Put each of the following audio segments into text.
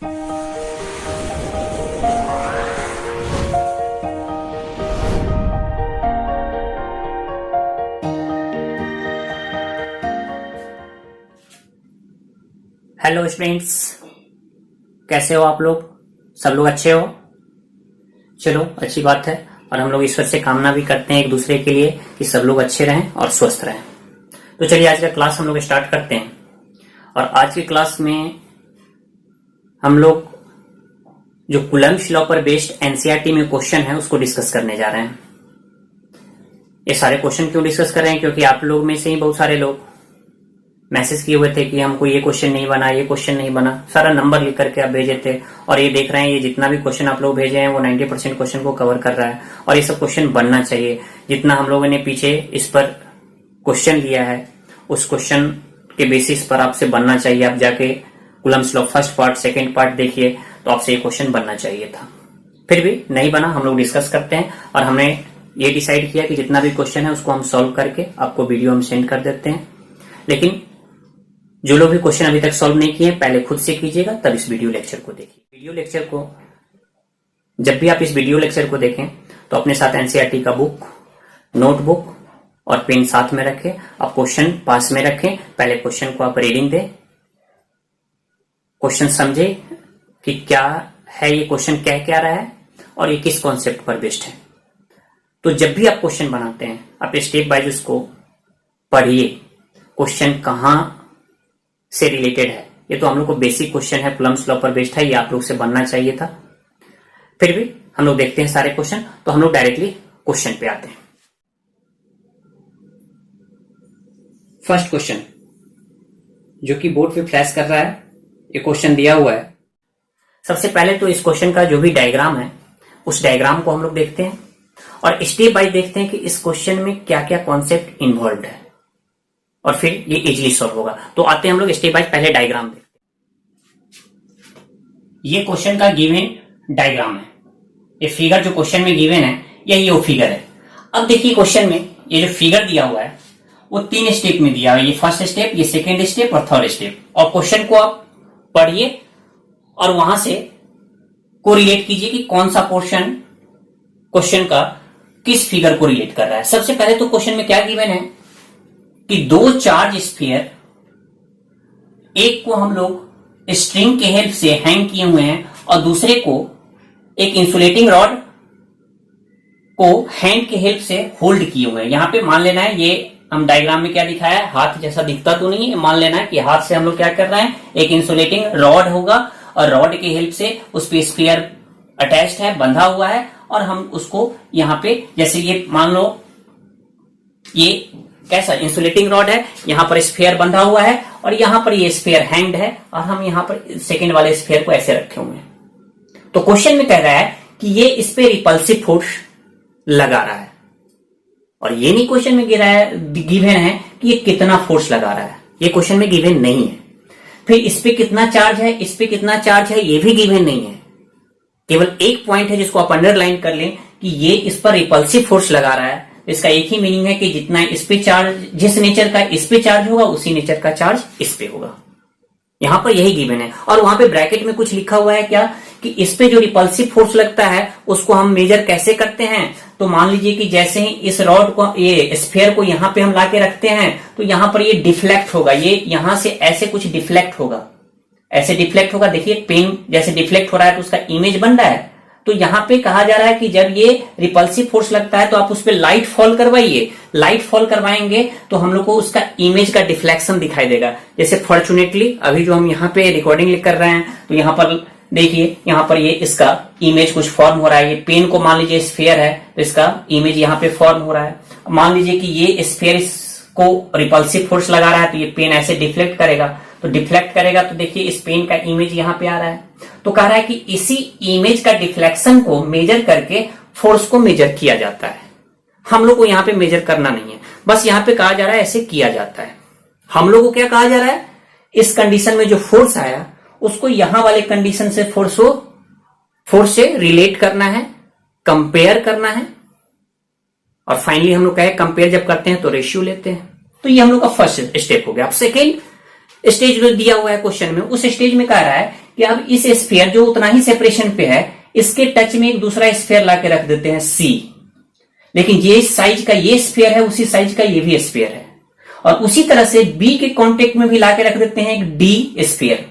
Hello students, कैसे हो आप लोग? सब लोग अच्छे हो? चलो अच्छी बात है। और हम लोग ईश्वर से कामना भी करते हैं एक दूसरे के लिए कि सब लोग अच्छे रहें और स्वस्थ रहें। तो चलिए आज का क्लास हम लोग स्टार्ट करते हैं। और आज की क्लास में हम लोग जो कूलम्ब्स लॉ पर बेस्ड एनसीईआरटी में क्वेश्चन है उसको डिस्कस करने जा रहे हैं। ये सारे क्वेश्चन क्यों डिस्कस कर रहे हैं? क्योंकि आप लोग में से ही बहुत सारे लोग मैसेज किए हुए थे कि हमको ये क्वेश्चन नहीं बना, ये क्वेश्चन नहीं बना। सारा नंबर लिख करके आप भेजे थे और ये देख रहे हैं ये जितना भी क्वेश्चन आप लोग भेजे हैं वो 90% क्वेश्चन को कवर कर रहा है। और ये सब क्वेश्चन बनना चाहिए। जितना हम लोगों ने पीछे इस पर क्वेश्चन लिया है उस क्वेश्चन के बेसिस पर आपसे बनना चाहिए। आप जाके Coulomb's law first part second part देखिए तो आपसे ये क्वेश्चन बनना चाहिए था। फिर भी नहीं बना, हम लोग डिस्कस करते हैं। और हमने ये डिसाइड किया कि जितना भी क्वेश्चन है उसको हम सॉल्व करके आपको वीडियो हम सेंड कर देते हैं। लेकिन जो लोग भी क्वेश्चन अभी तक सॉल्व नहीं किए पहले खुद से कीजिएगा, तब इस वीडियो लेक्चर को देखिए। वीडियो लेक्चर को जब भी आप इस वीडियो लेक्चर को देखें तो अपने साथ एनसीईआरटी का बुक, नोटबुक और पेन साथ में रखें। आप क्वेश्चन पास में रखें। पहले क्वेश्चन को आप रीडिंग दें, क्वेश्चन समझे कि क्या है, ये क्वेश्चन कह क्या रहा है और ये किस कॉन्सेप्ट पर बेस्ड है। तो जब भी आप क्वेश्चन बनाते हैं आप स्टेप बाय उसको पढ़िए, क्वेश्चन कहां से रिलेटेड है। ये तो हम लोग को बेसिक क्वेश्चन है, कूलम्ब्स लॉ पर बेस्ड है, ये आप लोग से बनना चाहिए था। फिर भी हम लोग देखते हैं सारे क्वेश्चन। तो हम लोग डायरेक्टली क्वेश्चन पे आते हैं। फर्स्ट क्वेश्चन जो कि बोर्ड पे फ्लैश कर रहा है, ये क्वेश्चन दिया हुआ है। सबसे पहले तो इस क्वेश्चन का जो भी डायग्राम है उस डायग्राम को हम लोग देखते हैं और स्टेप बाय देखते हैं कि इस क्वेश्चन में क्या क्या कॉन्सेप्ट इन्वॉल्व है और फिर ये इजीली सॉल्व होगा। तो आते हैं हम लोग स्टेप बाय, पहले डायग्राम देखते हैं। ये क्वेश्चन का गिवन डायग्राम है। ये फिगर जो क्वेश्चन में गिवन है यही वो फिगर है। अब देखिए क्वेश्चन में ये जो फिगर दिया हुआ है वो 3 स्टेप में दिया हुआ है। ये फर्स्ट स्टेप, ये सेकेंड स्टेप और थर्ड स्टेप। और क्वेश्चन को आप पढ़िए और वहां से कोरिलेट कीजिए कि कौन सा पोर्शन क्वेश्चन का किस फिगर को रिलेट कर रहा है। सबसे पहले तो क्वेश्चन में क्या गिवन है कि 2 चार्ज स्फीयर, एक को हम लोग स्ट्रिंग के हेल्प से हैंग किए हुए हैं और दूसरे को एक इंसुलेटिंग रॉड को हैंड के हेल्प से होल्ड किए हुए हैं। यहां पे मान लेना है, ये हम डायग्राम में क्या दिखाया है, हाथ जैसा दिखता तो नहीं है। मान लेना है कि हाथ से हम लोग क्या कर रहे हैं, एक इंसुलेटिंग रॉड होगा और रॉड के हेल्प से उस पे स्फीयर अटैच्ड है, बंधा हुआ है। और हम उसको यहां पे, जैसे ये मान लो ये कैसा इंसुलेटिंग रॉड है, यहां पर स्फीयर बंधा हुआ है और यहां पर ये स्फीयर हैंग्ड है और हम यहां पर सेकेंड वाले स्फीयर को ऐसे रखे हुए हैं। तो क्वेश्चन में कह रहा है कि ये इस पे रिपल्सिव फोर्स लगा रहा है और ये नहीं क्वेश्चन में गिवन है कि ये कितना फोर्स लगा रहा है। ये क्वेश्चन में गिवन नहीं है। फिर इस पे कितना चार्ज है, इस पे कितना चार्ज है, ये भी गिवन नहीं है। केवल एक पॉइंट है जिसको आप अंडरलाइन कर लें कि ये इस पर रिपल्सिव फोर्स लगा रहा है। इसका एक ही मीनिंग है कि जितना इस पे चार्ज, जिस नेचर का इस पे चार्ज होगा उसी नेचर का चार्ज इस पे होगा। यहां पर यही गिवन है। और वहां पे ब्रैकेट में कुछ लिखा हुआ है क्या, कि इस पे जो रिपल्सिव फोर्स लगता है उसको हम मेजर कैसे करते हैं। तो मान लीजिए कि जैसे ही इस रॉड को, ये स्फीयर को यहां पे हम लाके रखते हैं तो यहां पर ये डिफ्लेक्ट होगा, ये यहां से ऐसे कुछ डिफ्लेक्ट होगा, ऐसे डिफ्लेक्ट होगा। देखिए पेन जैसे डिफ्लेक्ट हो रहा है तो उसका इमेज बन रहा है। तो यहां पे कहा जा रहा है कि जब ये रिपल्सिव फोर्स लगता है तो आप उस पर लाइट फॉल करवाइए। लाइट फॉल करवाएंगे तो हम लोग को उसका इमेज का डिफ्लेक्शन दिखाई देगा। जैसे फॉर्चुनेटली अभी जो हम यहाँ पे रिकॉर्डिंग कर रहे हैं तो यहाँ पर देखिए, यहाँ पर ये इसका इमेज कुछ फॉर्म हो रहा है। ये पेन को मान लीजिए स्फीयर है तो इसका इमेज यहाँ पे फॉर्म हो रहा है। मान लीजिए कि ये स्फीयर को रिपल्सिव फोर्स लगा रहा है तो ये पेन ऐसे डिफ्लेक्ट करेगा। तो डिफ्लेक्ट करेगा तो देखिए इस पेन का इमेज यहाँ पे आ रहा है। तो कह रहा है कि इसी इमेज का डिफ्लेक्शन को मेजर करके फोर्स को मेजर किया जाता है। हम लोग को यहाँ पे मेजर करना नहीं है, बस यहाँ पे कहा जा रहा है ऐसे किया जाता है। हम लोग को क्या कहा जा रहा है, इस कंडीशन में जो फोर्स आया उसको यहां वाले कंडीशन से फोर्स से रिलेट करना है, कंपेयर करना है। और फाइनली हम लोग कहे कंपेयर जब करते हैं तो रेशियो लेते हैं। तो ये हम लोग का फर्स्ट स्टेप हो गया। अब सेकेंड स्टेज जो दिया हुआ है क्वेश्चन में, उस स्टेज में कह रहा है कि अब इस स्फीयर जो उतना ही सेपरेशन पे है, इसके टच में एक दूसरा स्फीयर ला के रख देते हैं सी, लेकिन ये साइज का ये स्फीयर है, उसी साइज का ये भी स्फीयर है, और उसी तरह से बी के कांटेक्ट में भी ला के रख देते हैं एक डी स्फीयर,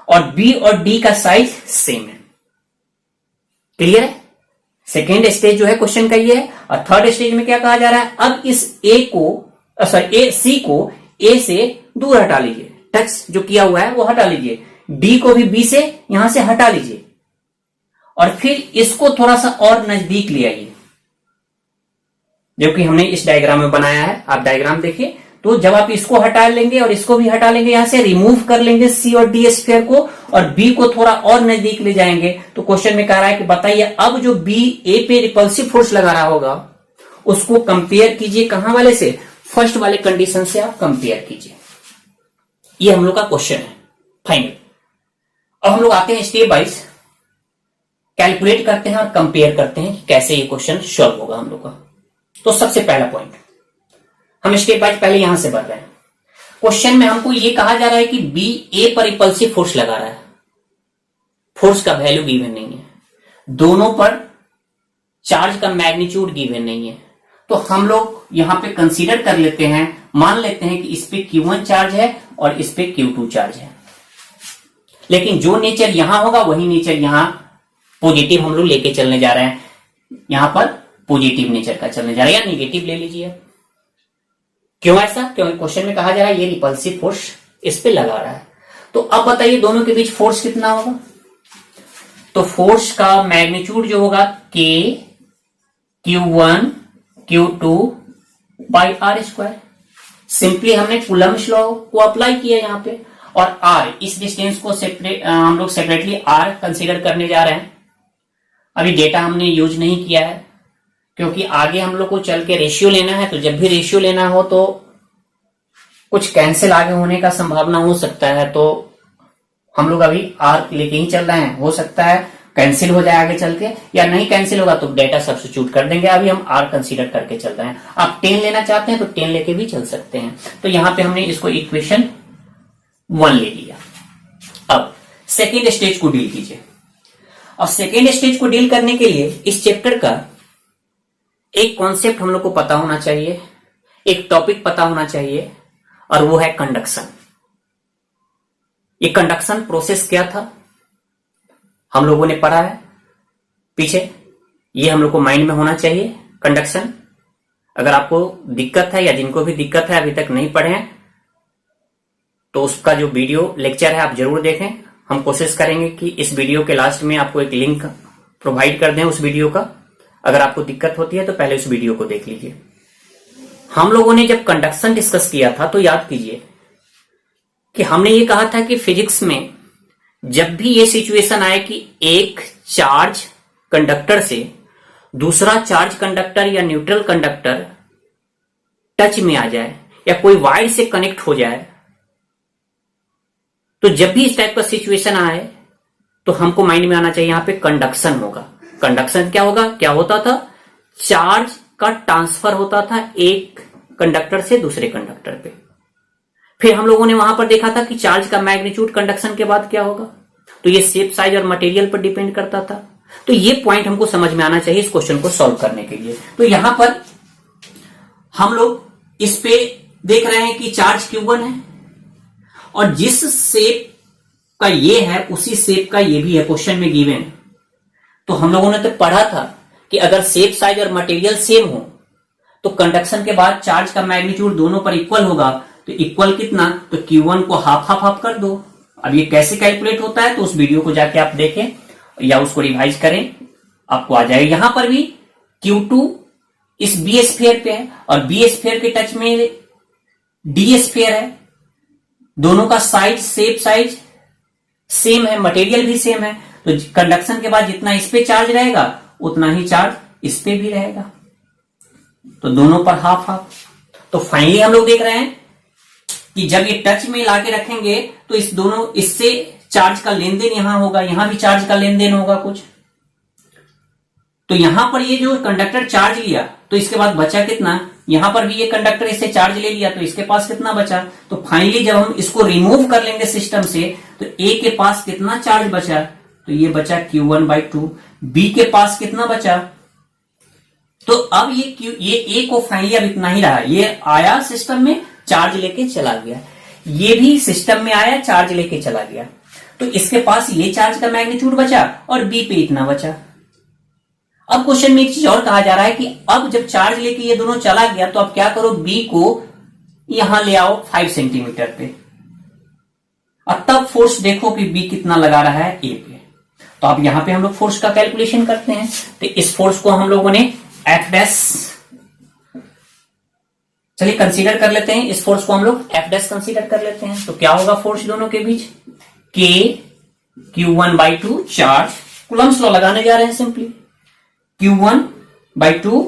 और बी और डी का साइज सेम है। क्लियर है? सेकेंड स्टेज जो है क्वेश्चन का ये है। और थर्ड स्टेज में क्या कहा जा रहा है, अब इस सी को ए से दूर हटा लीजिए, टच जो किया हुआ है वो हटा लीजिए, डी को भी बी से यहां से हटा लीजिए, और फिर इसको थोड़ा सा और नजदीक ले आइए, जो कि हमने इस डायग्राम में बनाया है। आप डायग्राम देखिए, तो जब आप इसको हटा लेंगे और इसको भी हटा लेंगे, यहां से रिमूव कर लेंगे सी और डी स्फीयर को, और बी को थोड़ा और नजदीक ले जाएंगे, तो क्वेश्चन में कह रहा है कि बताइए अब जो बी ए पे रिपल्सिव फोर्स लगा रहा होगा उसको कंपेयर कीजिए कहां वाले से, फर्स्ट वाले कंडीशन से आप कंपेयर कीजिए। ये हम लोग का क्वेश्चन है फाइनल। अब हम लोग आते हैं स्टेप वाइज, कैलकुलेट करते हैं और कंपेयर करते हैं कि कैसे ये क्वेश्चन सॉल्व होगा हम लोग का। तो सबसे पहला पॉइंट, हम स्टेप वाइज पहले यहां से बढ़ रहे हैं। क्वेश्चन में हमको ये कहा जा रहा है कि बी ए पर रिपल्सिव फोर्स लगा रहा है, फोर्स का वैल्यू गिवन नहीं है, दोनों पर चार्ज का मैग्नीट्यूड गिवन नहीं है, तो हम लोग यहां पे कंसीडर कर लेते हैं, मान लेते हैं कि इस पे Q1 चार्ज है और इस पे Q2 चार्ज है, लेकिन जो नेचर यहां होगा वही नेचर यहां पॉजिटिव हम लोग लेके चलने जा रहे हैं, यहां पर पॉजिटिव नेचर का चलने जा रहा है, या निगेटिव ले लीजिए। क्यों ऐसा? क्योंकि क्वेश्चन में कहा जा रहा है ये रिपल्सिव फोर्स इस पे लगा रहा है। तो अब बताइए दोनों के बीच फोर्स कितना होगा, तो फोर्स का मैग्नीट्यूड जो होगा K Q1 Q2 by r square. Simply हमने कूलम्ब्स लॉ को अप्लाई किया यहां पे, और R इस डिस्टेंस को हम लोग सेपरेटली R कंसीडर करने जा रहे हैं। अभी डेटा हमने यूज नहीं किया है क्योंकि आगे हम लोग को चल के रेशियो लेना है, तो जब भी रेशियो लेना हो तो कुछ कैंसिल आगे होने का संभावना हो सकता है, तो हम लोग अभी R लेके ही चल रहे हैं। हो सकता है कैंसिल हो जाए आगे चल के, या नहीं कैंसिल होगा तो डेटा सब्स्टिट्यूट कर देंगे। अभी हम R कंसीडर करके चल रहे हैं। आप 10 लेना चाहते हैं तो 10 लेके भी चल सकते हैं। तो यहां पे हमने इसको इक्वेशन 1 ले लिया। अब सेकेंड स्टेज को डील कीजिए, और सेकेंड स्टेज को डील करने के लिए इस चैप्टर का एक कॉन्सेप्ट हम लोग को पता होना चाहिए, एक टॉपिक पता होना चाहिए, और वो है कंडक्शन। ये कंडक्शन प्रोसेस क्या था हम लोगों ने पढ़ा है पीछे, ये हम लोग को माइंड में होना चाहिए। कंडक्शन अगर आपको दिक्कत है, या जिनको भी दिक्कत है अभी तक नहीं पढ़े हैं, तो उसका जो वीडियो लेक्चर है आप जरूर देखें। हम कोशिश करेंगे कि इस वीडियो के लास्ट में आपको एक लिंक प्रोवाइड कर दें उस वीडियो का। अगर आपको दिक्कत होती है तो पहले उस वीडियो को देख लीजिए। हम लोगों ने जब कंडक्शन डिस्कस किया था तो याद कीजिए कि हमने ये कहा था कि फिजिक्स में जब भी ये सिचुएशन आए कि एक चार्ज कंडक्टर से दूसरा चार्ज कंडक्टर या न्यूट्रल कंडक्टर टच में आ जाए, या कोई वायर से कनेक्ट हो जाए, तो जब भी इस टाइप का सिचुएशन आए तो हमको माइंड में आना चाहिए यहां पे कंडक्शन होगा। कंडक्शन क्या होगा, क्या होता था, चार्ज का ट्रांसफर होता था एक कंडक्टर से दूसरे कंडक्टर पे। फिर हम लोगों ने वहां पर देखा था कि चार्ज का मैग्नीट्यूड कंडक्शन के बाद क्या होगा, तो ये शेप, साइज और मटेरियल पर डिपेंड करता था। तो ये पॉइंट हमको समझ में आना चाहिए इस क्वेश्चन को सॉल्व करने के लिए। तो यहां पर हम लोग इस पे देख रहे हैं कि चार्ज Q1 है, और जिस शेप का ये है उसी शेप का ये भी है, क्वेश्चन में गिवन। तो हम लोगों ने तो पढ़ा था कि अगर शेप, साइज और मटेरियल सेम हो तो कंडक्शन के बाद चार्ज का मैग्नीट्यूड दोनों पर इक्वल होगा। तो इक्वल कितना, तो Q1 को हाफ कर दो। अब ये कैसे कैलकुलेट होता है तो उस वीडियो को जाके आप देखें या उसको रिवाइज करें, आपको आ जाएगा। यहां पर भी Q2 इस बी स्फीयर पे है, और बी स्फीयर के टच में डी स्फीयर है। दोनों का साइज, शेप, साइज सेम है, मटेरियल भी सेम है। तो कंडक्शन के बाद जितना इस पे चार्ज रहेगा उतना ही चार्ज इस पे भी रहेगा, तो दोनों पर हाफ हाफ। तो फाइनली हम लोग देख रहे हैं कि जब ये टच में लाके रखेंगे तो इस दोनों, इससे चार्ज का लेन देन यहां होगा, यहां भी चार्ज का लेन देन होगा कुछ। तो यहां पर ये जो कंडक्टर चार्ज लिया तो इसके बाद बचा कितना, यहां पर भी ये कंडक्टर इससे चार्ज ले लिया तो इसके पास कितना बचा। तो फाइनली जब हम इसको रिमूव कर लेंगे सिस्टम से तो ए के पास कितना चार्ज बचा, तो ये बचा Q1/2। बी के पास कितना बचा, तो अब ये ए को फाइनली अब इतना ही रहा, ये आया सिस्टम में चार्ज लेके चला गया, ये भी सिस्टम में आया चार्ज लेके चला गया, तो इसके पास ये चार्ज का मैग्नीट्यूड बचा और बी पे इतना बचा। अब क्वेश्चन में एक चीज और कहा जा रहा है कि अब जब चार्ज लेके ये दोनों चला गया तो अब क्या करो, बी को यहां ले आओ 5 सेंटीमीटर पे, और तब फोर्स देखो कि बी कितना लगा रहा है ए पे। तो अब यहां पे हम लोग फोर्स का कैलकुलेशन करते हैं। तो इस फोर्स को हम लोगों ने एफ डैश, चलिए कंसीडर कर लेते हैं, इस फोर्स को हम लोग एफ डैश कंसीडर कर लेते हैं। तो क्या होगा फोर्स दोनों के बीच, के Q1/2 चार्ज, कूलम्ब्स लॉ लगाने जा रहे हैं सिंपली, Q1/2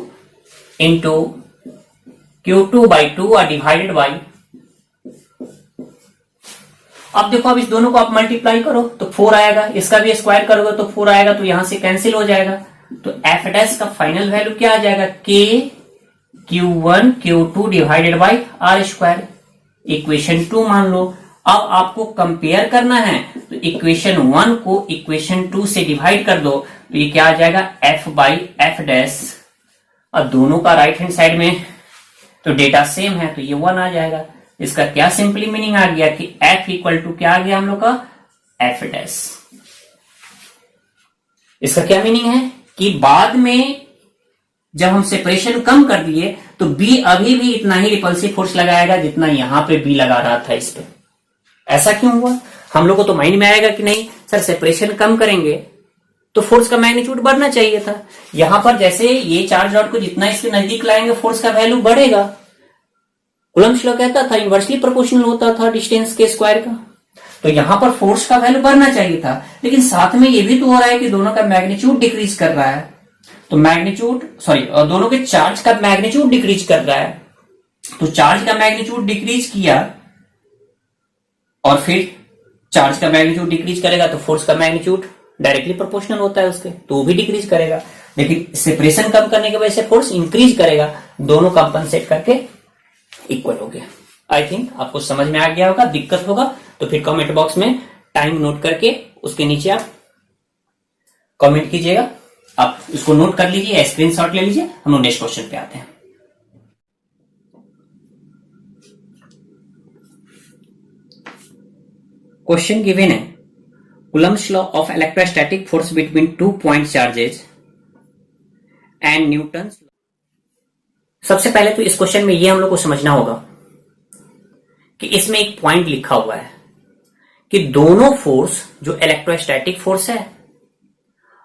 इंटू Q2/2 और डिवाइडेड बाई, अब देखो अब इस दोनों को आप मल्टीप्लाई करो तो 4 आएगा, इसका भी स्क्वायर करोगे तो 4 आएगा, तो यहां से कैंसिल हो जाएगा। तो एफ डैश का फाइनल वैल्यू क्या आ जाएगा, K Q1 Q2 divided by r square, equation 2 मान लो। अब आपको कंपेयर करना है तो इक्वेशन 1 को इक्वेशन 2 से डिवाइड कर दो तो ये क्या आ जाएगा, एफ बाई एफ डैश, और दोनों का राइट हैंड साइड में तो डेटा सेम है तो ये 1 आ जाएगा। इसका क्या सिंपली मीनिंग आ गया कि एफ इक्वल टू क्या आ गया हम लोग का, एफ डैश। इसका क्या मीनिंग है कि बाद में जब हम सेपरेशन कम कर दिए तो बी अभी भी इतना ही रिपल्सिव फोर्स लगाएगा जितना यहां पे बी लगा रहा था इस पे। ऐसा क्यों हुआ, हम लोग को तो माइंड में आएगा कि नहीं सर सेपरेशन कम करेंगे तो फोर्स का मैग्नीट्यूड बढ़ना चाहिए था। यहां पर जैसे ये चार्ज रॉड को जितना इसके नजदीक लाएंगे फोर्स का वैल्यू बढ़ेगा। कूलम्ब्स लॉ कहता था इनवर्सली प्रोपोर्शनल होता था डिस्टेंस के स्क्वायर का, तो यहां पर फोर्स का वैल्यू बढ़ना चाहिए था, लेकिन साथ में ये भी तो हो रहा है कि दोनों का मैग्नीट्यूड डिक्रीज कर रहा है, तो मैग्नीट्यूड दोनों के चार्ज का मैग्नीट्यूड डिक्रीज कर रहा है। तो चार्ज का मैग्नीट्यूड डिक्रीज किया और फिर चार्ज का मैग्नीट्यूड डिक्रीज करेगा तो फोर्स का मैग्नीट्यूड डायरेक्टली प्रोपोर्शनल होता है उसके, तो वो भी डिक्रीज करेगा, लेकिन सेपरेशन कम करने की वजह से फोर्स इंक्रीज करेगा, दोनों कंपनसेट करके इक्वल हो गया। आई थिंक आपको समझ में आ गया होगा, दिक्कत होगा तो फिर कमेंट बॉक्स में टाइम नोट करके उसके नीचे आप कमेंट कीजिएगा। आप इसको नोट कर लीजिए, स्क्रीनशॉट ले लीजिए। हम लोग नेक्स्ट क्वेश्चन पे आते हैं। क्वेश्चन गिवन है Coulomb's law of electrostatic force between 2 point charges and Newton's. सबसे पहले तो इस क्वेश्चन में ये हम लोग को समझना होगा कि इसमें एक पॉइंट लिखा हुआ है कि दोनों फोर्स जो इलेक्ट्रोस्टैटिक फोर्स है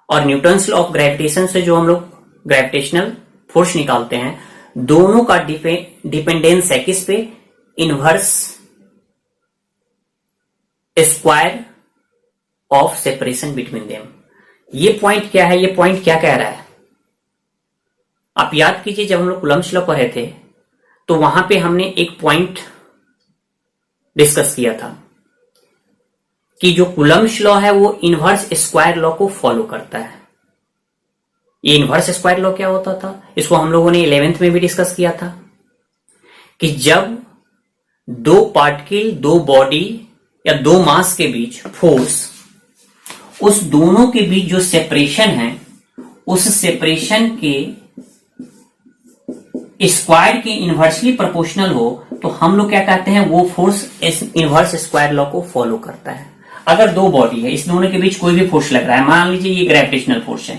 और न्यूटन्स लॉ ऑफ ग्रेविटेशन से जो हम लोग ग्रेविटेशनल फोर्स निकालते हैं, दोनों का डिपेंडेंस है किस पे, inverse square of separation between them. ये पॉइंट क्या है, ये पॉइंट क्या कह रहा है, आप याद कीजिए जब हम लोग कूलम्ब्स लॉ पढ़े थे तो वहां पे हमने एक पॉइंट डिस्कस किया था कि जो कूलम्ब्स लॉ है वो इनवर्स स्क्वायर लॉ को फॉलो करता है। ये इनवर्स स्क्वायर लॉ क्या होता था, इसको हम लोगों ने 11th में भी डिस्कस किया था कि जब दो पार्टिकल, दो बॉडी या दो मास के बीच फोर्स, उस दोनों के बीच जो सेपरेशन है उस सेपरेशन के स्क्वायर के इनवर्सली प्रोपोर्शनल हो तो हम लोग क्या कहते हैं, वो फोर्स इस इनवर्स स्क्वायर लॉ को फॉलो करता है। अगर दो बॉडी है, इस दोनों के बीच कोई भी फोर्स लग रहा है, मान लीजिए ये ग्रेविटेशनल फोर्स है,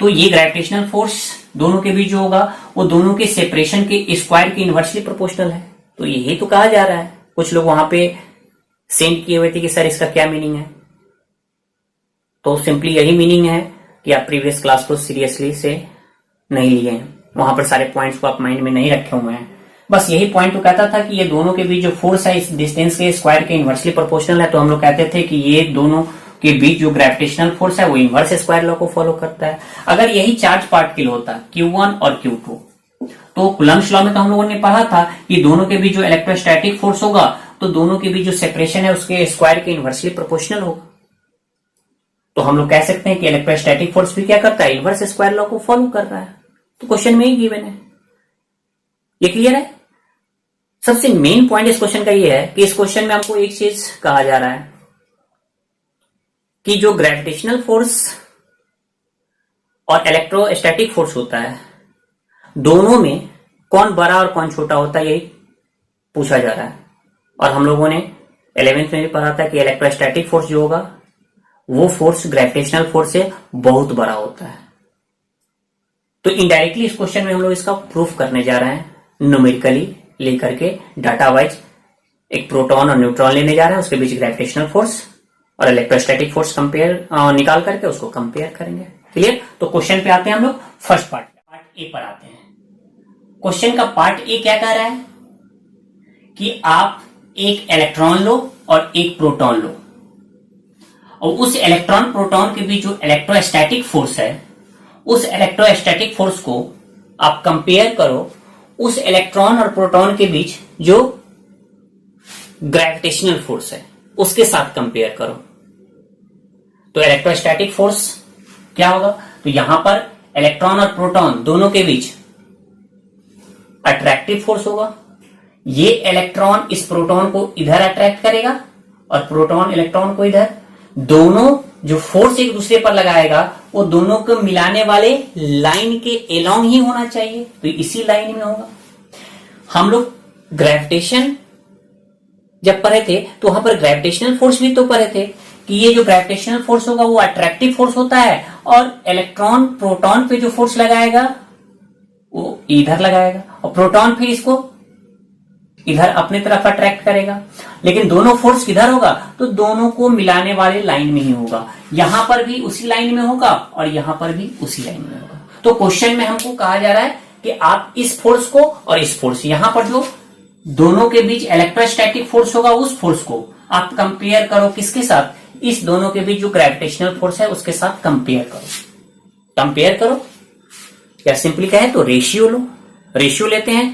तो ये ग्रेविटेशनल फोर्स दोनों के बीच जो होगा वो दोनों के सेपरेशन के स्क्वायर के इनवर्सली प्रोपोर्शनल है। तो यही तो कहा जा रहा है। कुछ लोग वहां पे सेंड किए हुए थे कि सर इसका क्या मीनिंग है, तो सिंपली यही मीनिंग है कि आप प्रीवियस क्लास को सीरियसली से नहीं लिए हैं, वहां पर सारे पॉइंट्स को आप माइंड में नहीं रखे हुए हैं। बस यही पॉइंट तो कहता था कि ये दोनों के बीच जो फोर्स है इस डिस्टेंस के स्क्वायर के इनवर्सली प्रोपोर्शनल है, तो हम लोग कहते थे कि ये दोनों के बीच जो ग्रेविटेशनल फोर्स है वो इनवर्स स्क्वायर लॉ को फॉलो करता है। अगर यही चार्ज पार्टिकल होता Q1 और Q2 तो कूलम्ब्स लॉ में तो हम लोगों ने पढ़ा था कि दोनों के बीच जो इलेक्ट्रोस्टैटिक फोर्स होगा तो दोनों के बीच जो सेपरेशन है उसके स्क्वायर के इनवर्सली प्रोपोर्शनल होगा। तो हम लोग कह सकते हैं कि इलेक्ट्रोस्टैटिक फोर्स भी क्या करता है, इनवर्स स्क्वायर लॉ को फॉलो कर रहा है। तो क्वेश्चन में ही गिवन है, ये क्लियर है। सबसे मेन पॉइंट इस क्वेश्चन का ये है कि इस क्वेश्चन में हमको एक चीज कहा जा रहा है कि जो ग्रेविटेशनल फोर्स और इलेक्ट्रोस्टैटिक फोर्स होता है, दोनों में कौन बड़ा और कौन छोटा होता है, यही पूछा जा रहा है। और हम लोगों ने 11th में भी पढ़ा था कि इलेक्ट्रोस्टैटिक फोर्स जो होगा वो फोर्स ग्रेविटेशनल फोर्स से बहुत बड़ा होता है। तो इनडायरेक्टली इस क्वेश्चन में हम लोग इसका प्रूफ करने जा रहे हैं, न्यूमेरिकली लेकर के डाटा वाइज। एक प्रोटॉन और न्यूट्रॉन लेने जा रहे हैं, उसके बीच ग्रेविटेशनल फोर्स और इलेक्ट्रोस्टैटिक फोर्स कंपेयर निकाल करके उसको कंपेयर करेंगे। क्लियर। तो क्वेश्चन पे आते हैं हम लोग फर्स्ट पार्ट ए पर आते हैं। क्वेश्चन का पार्ट ए क्या कह रहा है कि आप एक इलेक्ट्रॉन लो और एक प्रोटॉन लो, और उस इलेक्ट्रॉन प्रोटॉन के बीच जो इलेक्ट्रोस्टैटिक फोर्स है, उस इलेक्ट्रोस्टैटिक फोर्स को आप कंपेयर करो उस इलेक्ट्रॉन और प्रोटॉन के बीच जो ग्रेविटेशनल फोर्स है उसके साथ कंपेयर करो। तो इलेक्ट्रोस्टैटिक फोर्स क्या होगा, तो यहां पर इलेक्ट्रॉन और प्रोटॉन दोनों के बीच अट्रैक्टिव फोर्स होगा। ये इलेक्ट्रॉन इस प्रोटॉन को इधर अट्रैक्ट करेगा और प्रोटॉन इलेक्ट्रॉन को इधर। दोनों जो फोर्स एक दूसरे पर लगाएगा वो दोनों को मिलाने वाले लाइन के एलोंग ही होना चाहिए, तो इसी लाइन में होगा। हम लोग ग्रेविटेशन जब पढ़े थे तो वहां पर ग्रेविटेशनल फोर्स भी तो पढ़े थे कि ये जो ग्रेविटेशनल फोर्स होगा वो अट्रैक्टिव फोर्स होता है, और इलेक्ट्रॉन प्रोटॉन पे जो फोर्स लगाएगा वो इधर लगाएगा और प्रोटॉन फिर इसको इधर अपने तरफ अट्रैक्ट करेगा। लेकिन दोनों फोर्स किधर होगा, तो दोनों को मिलाने वाले लाइन में ही होगा। यहां पर भी उसी लाइन में होगा और यहां पर भी उसी लाइन में होगा। तो क्वेश्चन में हमको कहा जा रहा है कि आप इस फोर्स को और इस फोर्स, यहां पर जो दोनों के बीच इलेक्ट्रोस्टैटिक फोर्स होगा उस फोर्स को आप कंपेयर करो किसके साथ, इस दोनों के बीच जो ग्रेविटेशनल फोर्स है उसके साथ कंपेयर करो। कंपेयर करो या सिंपली कहें तो रेशियो लो। रेशियो लेते हैं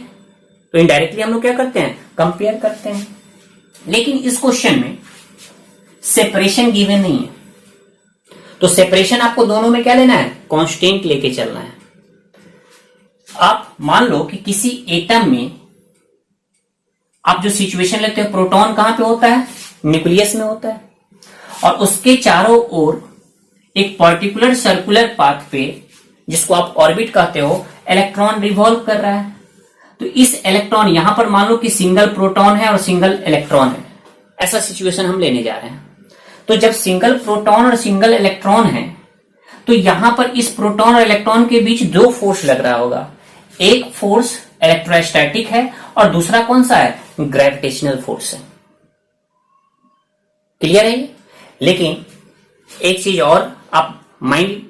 तो इनडायरेक्टली हम लोग क्या करते हैं, कंपेयर करते हैं। लेकिन इस क्वेश्चन में सेपरेशन गिवन नहीं है, तो सेपरेशन आपको दोनों में क्या लेना है, कांस्टेंट लेके चलना है। आप मान लो कि किसी एटम में आप जो सिचुएशन लेते हो, प्रोटॉन कहां पे होता है, न्यूक्लियस में होता है, और उसके चारों ओर एक पर्टिकुलर सर्कुलर पाथ पे, जिसको आप ऑर्बिट कहते हो, इलेक्ट्रॉन रिवॉल्व कर रहा है। तो इस इलेक्ट्रॉन, यहां पर मान लो कि सिंगल प्रोटॉन है और सिंगल इलेक्ट्रॉन है, ऐसा सिचुएशन हम लेने जा रहे हैं। तो जब सिंगल प्रोटॉन और सिंगल इलेक्ट्रॉन है तो यहां पर इस प्रोटॉन और इलेक्ट्रॉन के बीच दो फोर्स लग रहा होगा। एक फोर्स इलेक्ट्रोस्टैटिक है और दूसरा कौन सा है, ग्रेविटेशनल फोर्स है। क्लियर है ये? लेकिन एक चीज और आप माइंड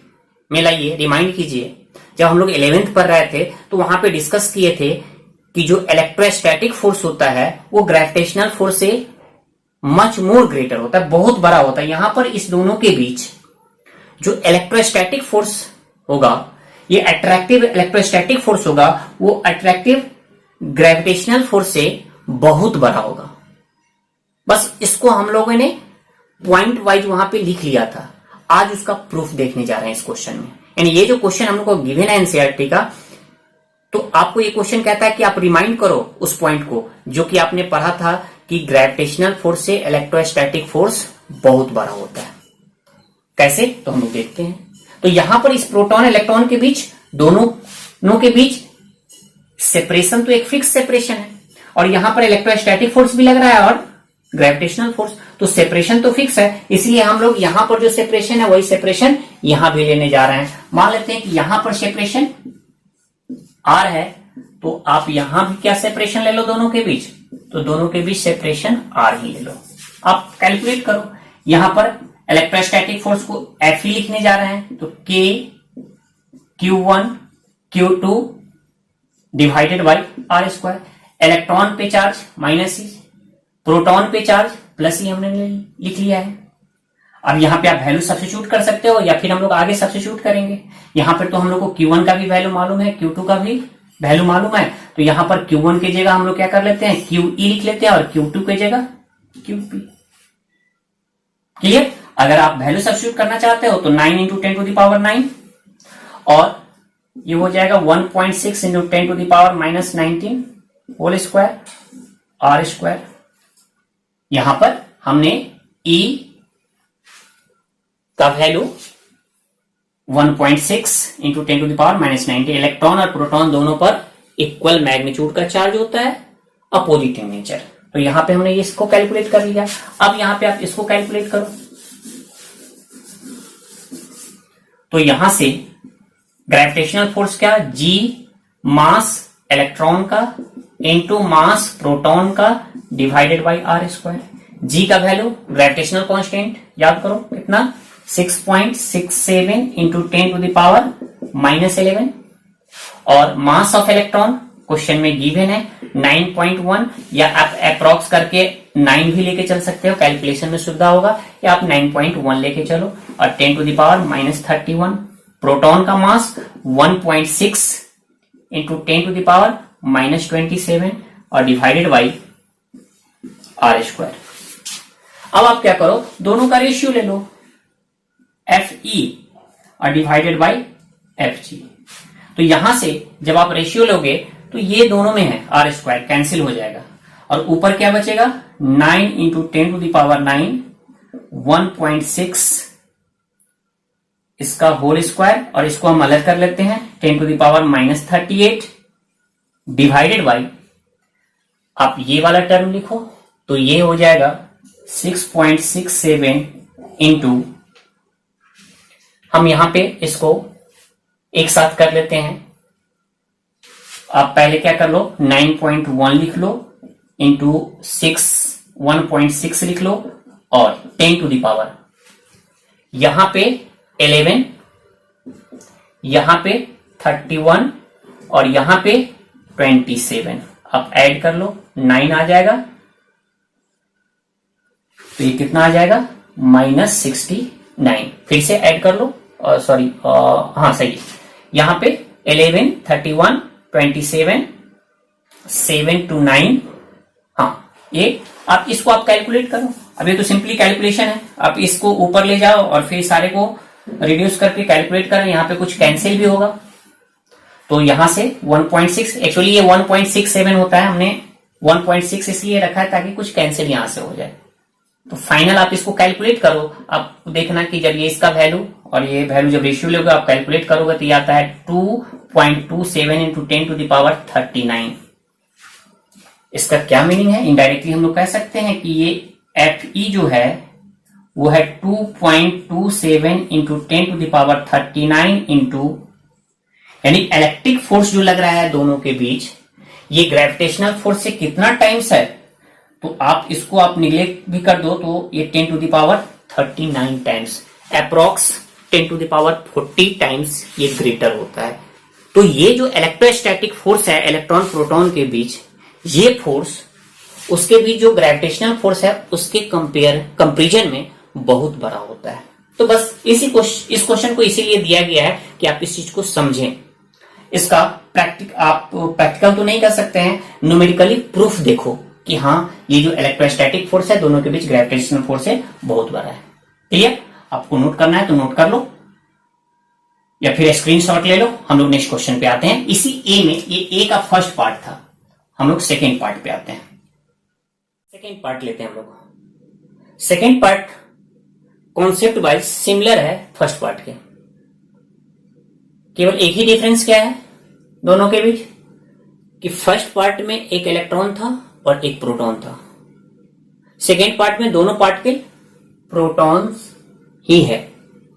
में लाइए, रिमाइंड कीजिए, जब हम लोग 11th पढ़ रहे थे तो वहां पे डिस्कस किए थे कि जो इलेक्ट्रोस्टैटिक फोर्स होता है वो ग्रेविटेशनल फोर्स से मच मोर ग्रेटर होता है, बहुत बड़ा होता है। यहां पर इस दोनों के बीच जो इलेक्ट्रोस्टैटिक फोर्स होगा, ये अट्रैक्टिव इलेक्ट्रोस्टैटिक फोर्स होगा, वो अट्रैक्टिव ग्रेविटेशनल फोर्स से बहुत बड़ा होगा। बस इसको हम लोगों ने पॉइंट वाइज वहां पे लिख लिया था। आज उसका प्रूफ देखने जा रहे हैं इस क्वेश्चन में। यानी ये जो क्वेश्चन हम लोग को गिवन है एनसीईआरटी का, तो आपको ये क्वेश्चन कहता है कि आप रिमाइंड करो उस पॉइंट को जो कि आपने पढ़ा था कि ग्रेविटेशनल फोर्स से इलेक्ट्रोस्टैटिक फोर्स बहुत बड़ा होता है। कैसे, तो हम लोग देखते हैं। तो यहां पर इस प्रोटॉन इलेक्ट्रॉन के बीच, दोनों के बीच सेपरेशन तो एक फिक्स सेपरेशन है, और यहां पर इलेक्ट्रोस्टैटिक फोर्स भी लग रहा है और ग्रेविटेशनल फोर्स, तो सेपरेशन तो फिक्स है। इसलिए हम लोग यहां पर जो सेपरेशन है वही सेपरेशन यहां भी लेने जा रहे हैं। मान लेते हैं कि यहां पर सेपरेशन आर है, तो आप यहां भी क्या सेपरेशन ले लो दोनों के बीच, तो दोनों के बीच सेपरेशन आर ही ले लो। आप कैलकुलेट करो, यहां पर इलेक्ट्रोस्टैटिक फोर्स को एफ ही लिखने जा रहे हैं, तो K Q1 Q2 divided by r square. Electron पे चार्ज माइनस ही, प्रोटॉन पे चार्ज प्लस ही हमने लिख लिया है। अब यहां पे आप वैल्यू सब्स्टिट्यूट कर सकते हो या फिर हम लोग आगे सब्स्टिट्यूट करेंगे। यहां पर तो हम लोग को Q1 का भी वैल्यू मालूम है, Q2 का भी वैल्यू मालूम है, तो यहां पर Q1 की जगह हम लोग क्या कर लेते हैं, QE लिख लेते हैं, और Q2 की जगह QP। क्लियर। अगर आप वैल्यू सब्स्टिट्यूट करना चाहते हो तो 9 इंटू 10 टू द पावर 9 और ये हो जाएगा 1.6 into 10 to the power minus 19 whole square r square. यहां पर हमने E का value 1.6 into 10 to the power minus 19, electron और प्रोटॉन दोनों पर इक्वल मैग्नीट्यूड का चार्ज होता है, अपोजिट इन नेचर। तो यहां पे हमने इसको कैलकुलेट कर लिया। अब यहां पे आप इसको कैलकुलेट करो। तो यहां से ग्रेविटेशनल फोर्स क्या, G मास इलेक्ट्रॉन का इंटू मास प्रोटॉन का divided by r square. G का वैल्यू ग्रेविटेशनल कांस्टेंट याद करो कितना, 6.67 into 10 to the power minus 11 और मास ऑफ इलेक्ट्रॉन क्वेश्चन में गिवन है 9.1, या आप अप्रॉक्स करके 9 भी लेके चल सकते हो, कैलकुलेशन में सुविधा होगा, या आप 9.1 लेके चलो और 10 to the power minus 31। Proton का mass 1.6 into 10 to the power minus 27 और डिवाइडेड बाई आर स्क्वायर। अब आप क्या करो, दोनों का रेशियो ले लो, Fe और डिवाइडेड बाई Fg। तो यहां से जब आप रेशियो लोगे तो ये दोनों में है आर स्क्वायर कैंसिल हो जाएगा और ऊपर क्या बचेगा 9 इंटू 10 टू द पावर 9 1.6 इसका होल स्क्वायर और इसको हम अलग कर लेते हैं 10 to the power minus 38 divided by आप ये वाला टर्म लिखो तो ये हो जाएगा 6.67 इंटू, हम यहां पे इसको एक साथ कर लेते हैं। आप पहले क्या कर लो 9.1 लिख लो इंटू 1.6 लिख लो और 10 टू द पावर, यहां पे 11, यहां पे 31 और यहां पे 27। आप ऐड कर लो 9 आ जाएगा, तो ये कितना आ जाएगा माइनस 69। फिर से ऐड कर लो, सॉरी हाँ सही है, यहां पे 11, 31, 27, 7 to 9, हाँ ये आप इसको आप कैलकुलेट करो। अब ये तो सिंपली कैलकुलेशन है, आप इसको ऊपर ले जाओ और फिर सारे को रिड्यूस करके कैलकुलेट करें। यहां पे कुछ कैंसिल भी होगा तो यहां से 1.6, एक्चुअली ये 1.67 होता है, हमने 1.6 इसलिए रखा है ताकि कुछ कैंसिल यहां से हो जाए। तो फाइनल आप इसको कैलकुलेट करो, आप देखना कि जब ये इसका वैल्यू और ये वैल्यू जब रेशियो लोगे आप कैलकुलेट करोगे तो ये आता है 2.27 इंटू 10 टू द पावर 39। इसका क्या मीनिंग है, इनडायरेक्टली हम लोग कह सकते हैं कि ये Fe जो है वो है 2.27 into 10 to the power 39 into, यानी इलेक्ट्रिक फोर्स जो लग रहा है दोनों के बीच ये ग्रेविटेशनल फोर्स से कितना टाइम्स है, तो आप इसको आप निगलेक्ट भी कर दो तो ये 10 to the power 39 times, approx 10 to the power 40 times ये ग्रेटर होता है। तो ये जो इलेक्ट्रोस्टैटिक फोर्स है इलेक्ट्रॉन प्रोटॉन के बीच, ये फोर्स उसके बीच जो ग्रेविटेशनल फोर्स है उसके कंपेरिजन में बहुत बड़ा होता है। तो बस इस क्वेश्चन को इसीलिए दिया गया है कि आप इस चीज को समझें। इसका आप प्रैक्टिकल तो नहीं कर सकते हैं, न्यूमेरिकली प्रूफ देखो कि हाँ ये जो इलेक्ट्रोस्टैटिक फोर्स है दोनों के बीच ग्रेविटेशनल फोर्स है बहुत बड़ा है। क्लियर, आपको नोट करना है तो नोट कर लो या फिर स्क्रीनशॉट ले लो। हम लोग नेक्स्ट क्वेश्चन पे आते हैं। इसी ए में, ये ए का फर्स्ट पार्ट था, हम लोग सेकेंड पार्ट पे आते हैं। सेकेंड पार्ट लेते हैं हम लोग। Second part concept wise similar है फर्स्ट पार्ट के, केवल एक ही डिफरेंस क्या है दोनों के बीच कि फर्स्ट पार्ट में एक इलेक्ट्रॉन था और एक प्रोटॉन था, सेकेंड पार्ट में दोनों पार्टिकल प्रोटॉन्स ही है।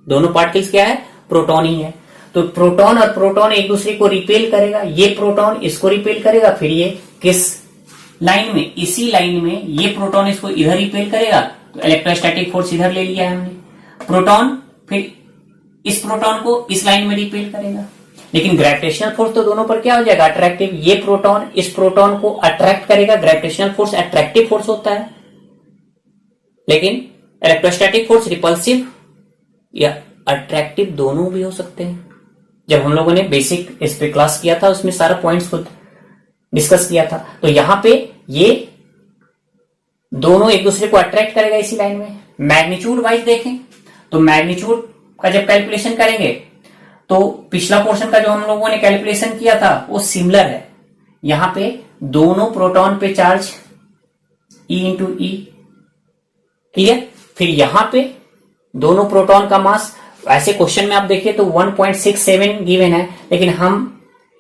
दोनों पार्टिकल्स क्या है, प्रोटॉन ही है। तो प्रोटॉन और प्रोटॉन एक दूसरे को रिपेल करेगा, ये प्रोटॉन इसको रिपेल करेगा, फिर ये किस लाइन में, इसी लाइन में ये प्रोटॉन इसको इधर रिपेल करेगा, तो इलेक्ट्रोस्टैटिक फोर्स इधर ले लिया है हमने। प्रोटॉन फिर इस प्रोटॉन को इस लाइन में रिपेल करेगा, लेकिन ग्रेविटेशनल फोर्स तो दोनों पर क्या हो जाएगा, अट्रैक्टिव। ये प्रोटॉन इस प्रोटॉन को अट्रैक्ट करेगा, ग्रेविटेशनल फोर्स अट्रैक्टिव फोर्स होता है, लेकिन इलेक्ट्रोस्टैटिक फोर्स रिपल्सिव या अट्रैक्टिव दोनों भी हो सकते हैं। जब हम लोगों ने बेसिक इस पे क्लास किया था उसमें सारा पॉइंट्स को डिस्कस किया था। तो यहां पे ये दोनों एक दूसरे को अट्रैक्ट करेगा इसी लाइन में। मैग्नीट्यूड वाइज देखें तो मैग्नीट्यूड का जब कैलकुलेशन करेंगे तो पिछला पोर्शन का जो हम लोगों ने कैलकुलेशन किया था वो सिमिलर है। यहां पे दोनों प्रोटॉन पे चार्ज E इंटू ई, क्लियर। फिर यहां पे दोनों प्रोटॉन का मास, ऐसे क्वेश्चन में आप देखिए तो 1.67 गिवन है, लेकिन हम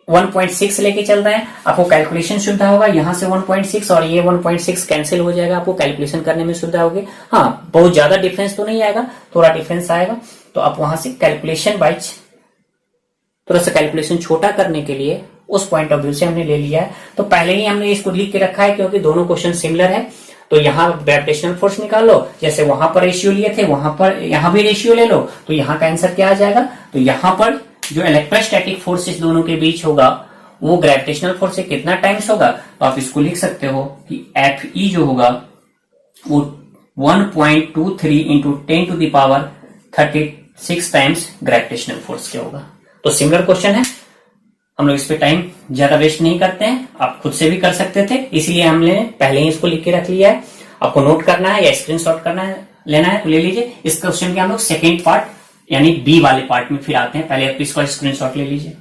1.6 लेके चल रहे हैं। आपको कैलकुलेशन सुविधा होगा, यहां से 1.6 और ये 1.6 कैंसिल हो जाएगा, आपको कैलकुलेशन करने में सुविधा होगी। हाँ, बहुत ज्यादा डिफरेंस तो नहीं आएगा, थोड़ा डिफरेंस आएगा, तो आप वहां से कैलकुलेशन वाइज थोड़ा सा कैलकुलेशन छोटा करने के लिए उस पॉइंट ऑफ व्यू से हमने ले लिया है। तो पहले ही हमने इसको लिख के रखा है क्योंकि दोनों क्वेश्चन सिमिलर है। तो यहाँ ग्रेविटेशनल फोर्स निकाल लो, जैसे वहां पर रेशियो लिए थे वहां पर यहां भी रेशियो ले लो, तो यहाँ का आंसर क्या आ जाएगा। तो यहाँ पर जो इलेक्ट्रोस्टैटिक फोर्स इस दोनों के बीच होगा वो ग्रेविटेशनल फोर्स से कितना टाइम्स होगा, तो आप इसको लिख सकते हो कि Fe जो होगा वो 1.23 इंटू 10⁻36 टाइम्स ग्रेविटेशनल फोर्स के होगा। तो सिमिलर क्वेश्चन है, हम लोग इस पे टाइम ज्यादा वेस्ट नहीं करते हैं, आप खुद से भी कर सकते थे, इसलिए हमने पहले ही इसको लिख के रख लिया है। आपको नोट करना है या स्क्रीनशॉट करना है, लेना है तो ले लीजिए। इस क्वेश्चन के हम लोग सेकेंड पार्ट यानी बी वाले पार्ट में फिर आते हैं, पहले आप इसका स्क्रीनशॉट ले लीजिए।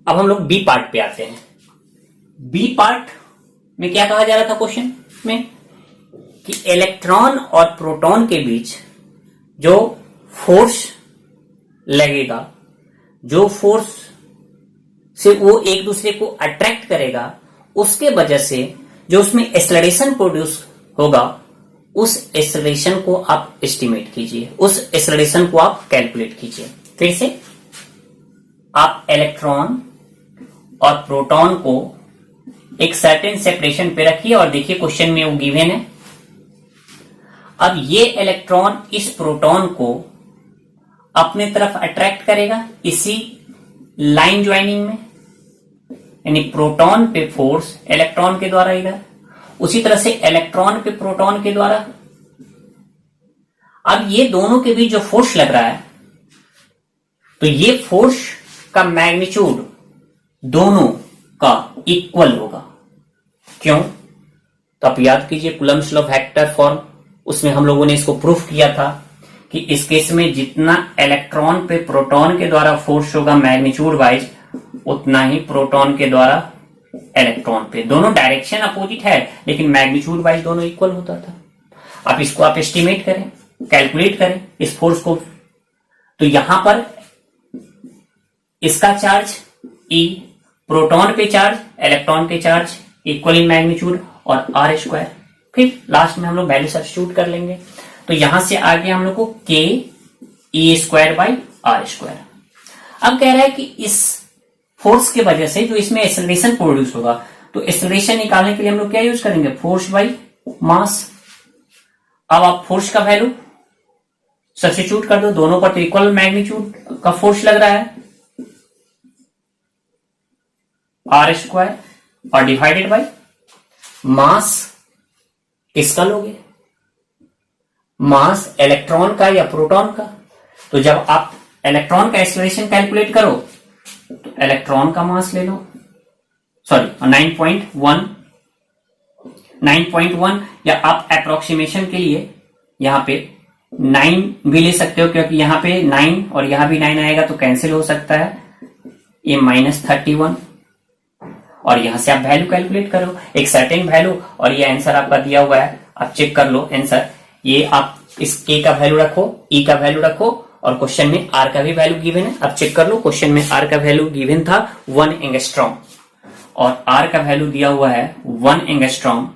अब हम लोग बी पार्ट पे आते हैं। बी पार्ट में क्या कहा जा रहा था क्वेश्चन में कि इलेक्ट्रॉन और प्रोटॉन के बीच जो फोर्स लगेगा, जो फोर्स से वो एक दूसरे को अट्रैक्ट करेगा, उसके वजह से जो उसमें एक्सेलरेशन प्रोड्यूस होगा, उस एक्सेलरेशन को आप एस्टिमेट कीजिए, उस एक्सेलरेशन को आप कैलकुलेट कीजिए। फिर से आप इलेक्ट्रॉन और प्रोटॉन को एक सर्टेन सेपरेशन पे रखिए और देखिए क्वेश्चन में वो गिवन है। अब ये इलेक्ट्रॉन इस प्रोटॉन को अपने तरफ अट्रैक्ट करेगा इसी लाइन ज्वाइनिंग में, यानी प्रोटॉन पे फोर्स इलेक्ट्रॉन के द्वारा इधर, उसी तरह से इलेक्ट्रॉन पे प्रोटॉन के द्वारा। अब ये दोनों के बीच जो फोर्स लग रहा है, तो ये फोर्स का मैग्नीट्यूड दोनों का इक्वल होगा। क्यों? तो आप याद कीजिए कूलम्ब्स लॉ वेक्टर फॉर्म, उसमें हम लोगों ने इसको प्रूफ किया था कि इस केस में जितना इलेक्ट्रॉन पे प्रोटॉन के द्वारा फोर्स होगा मैग्नीट्यूड वाइज, उतना ही प्रोटॉन के द्वारा इलेक्ट्रॉन पे, दोनों डायरेक्शन अपोजिट है लेकिन मैग्नीट्यूड वाइज दोनों इक्वल होता था। आप इसको आप एस्टिमेट करें, कैलकुलेट करें इस फोर्स को। तो यहां पर इसका चार्ज E, प्रोटॉन पे चार्ज, इलेक्ट्रॉन पे चार्ज इक्वल इन मैग्नीट्यूड और आर स्क्वायर। फिर लास्ट में हम लोग वैल्यू सब्स्टिट्यूट कर लेंगे, तो यहां से आगे हम लोग को के E square by r square. अब कह रहा है कि इस फोर्स के वजह से जो इसमें एक्सेलरेशन प्रोड्यूस होगा, तो एक्सेलरेशन निकालने के लिए हम लोग क्या यूज करेंगे, फोर्स बाई मास। अब आप फोर्स का वैल्यू सब्स्टिट्यूट कर दो, दोनों पर तो इक्वल मैग्नीट्यूड का फोर्स लग रहा है, आर स्क्वायर और डिवाइडेड बाई मास। किसका लोगे, मास इलेक्ट्रॉन का या प्रोटॉन का। तो जब आप इलेक्ट्रॉन का एक्सेलरेशन कैलकुलेट करो तो इलेक्ट्रॉन का मास ले लो, सॉरी 9.1 या आप अप्रोक्सीमेशन के लिए यहां पे 9 भी ले सकते हो, क्योंकि यहां पे 9 और यहां भी 9 आएगा तो कैंसिल हो सकता है, ये -31 और यहां से आप वैल्यू कैलकुलेट करो एक सर्टेन वैल्यू, और ये आंसर आपका दिया हुआ है, आप चेक कर लो आंसर। ये आप इस के का वैल्यू रखो, ई का वैल्यू रखो, और क्वेश्चन में आर का भी वैल्यू गिवन है, आप चेक कर लो। क्वेश्चन में आर का वैल्यू गिवन था 1 एंगस्ट्रॉम और आर का वैल्यू दिया हुआ है 1 एंगस्ट्रॉम,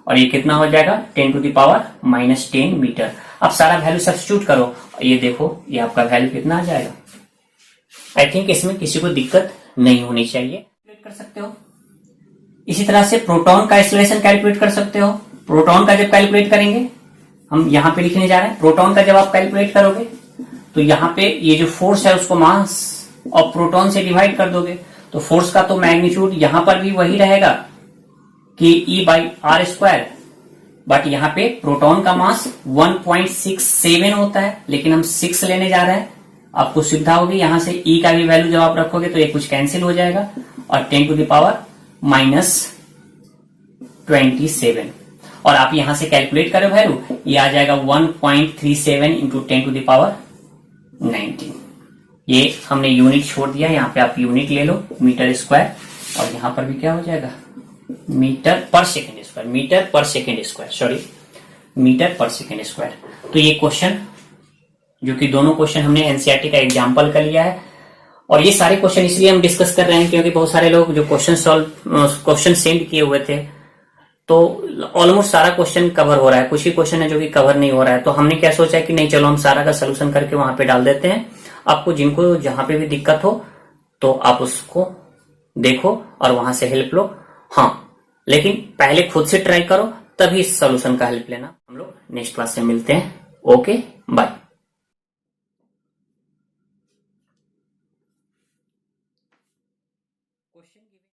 और ये कितना हो जाएगा 10⁻⁻10 मीटर। अब सारा वैल्यू सब्स्टिट्यूट करो, ये देखो ये आपका वैल्यू कितना आ जाएगा। आई थिंक इसमें किसी को दिक्कत नहीं होनी चाहिए, कर सकते हो। इसी तरह से प्रोटॉन का एक्सेलरेशन कैलकुलेट कर सकते हो। प्रोटॉन का जब कैलकुलेट करेंगे, हम यहां पे लिखने जा रहे हैं, प्रोटॉन का जब आप कैलकुलेट करोगे तो यहां पे ये जो फोर्स है उसको मास और प्रोटॉन से डिवाइड कर दोगे, तो फोर्स का तो मैग्नीट्यूड यहां पर भी वही रहेगा कि E by r square, but यहां पे प्रोटॉन का मास 1.67 होता है, लेकिन हम 6 लेने जा रहे हैं। आपको सुविधा होगी, यहां से E का भी वैल्यू जब आप रखोगे तो ये कुछ कैंसिल हो जाएगा और 10⁻⁻27, और आप यहां से कैलकुलेट करो वैल्यू, ये आ जाएगा 1.37 इंटू 10 टू द पावर 19। ये हमने यूनिट छोड़ दिया, यहाँ पे आप यूनिट ले लो मीटर स्क्वायर, और यहां पर भी क्या हो जाएगा मीटर पर सेकेंड स्क्वायर, मीटर पर सेकेंड स्क्वायर, सॉरी मीटर पर सेकेंड स्क्वायर। तो ये क्वेश्चन, जो कि दोनों क्वेश्चन हमने एनसीईआरटी का एग्जाम्पल कर लिया है, और ये सारे क्वेश्चन इसलिए हम डिस्कस कर रहे हैं क्योंकि बहुत सारे लोग जो क्वेश्चन सेंड किए हुए थे, तो ऑलमोस्ट सारा क्वेश्चन कवर हो रहा है, कुछ ही क्वेश्चन है जो कि कवर नहीं हो रहा है। तो हमने क्या सोचा है कि नहीं, चलो हम सारा का सोल्यूशन करके वहां पे डाल देते हैं। आपको जिनको जहां पे भी दिक्कत हो तो आप उसको देखो और वहां से हेल्प लो। हाँ, लेकिन पहले खुद से ट्राई करो, तभी इस सोल्यूशन का हेल्प लेना। हम लोग नेक्स्ट क्लास में मिलते हैं। Okay, bye.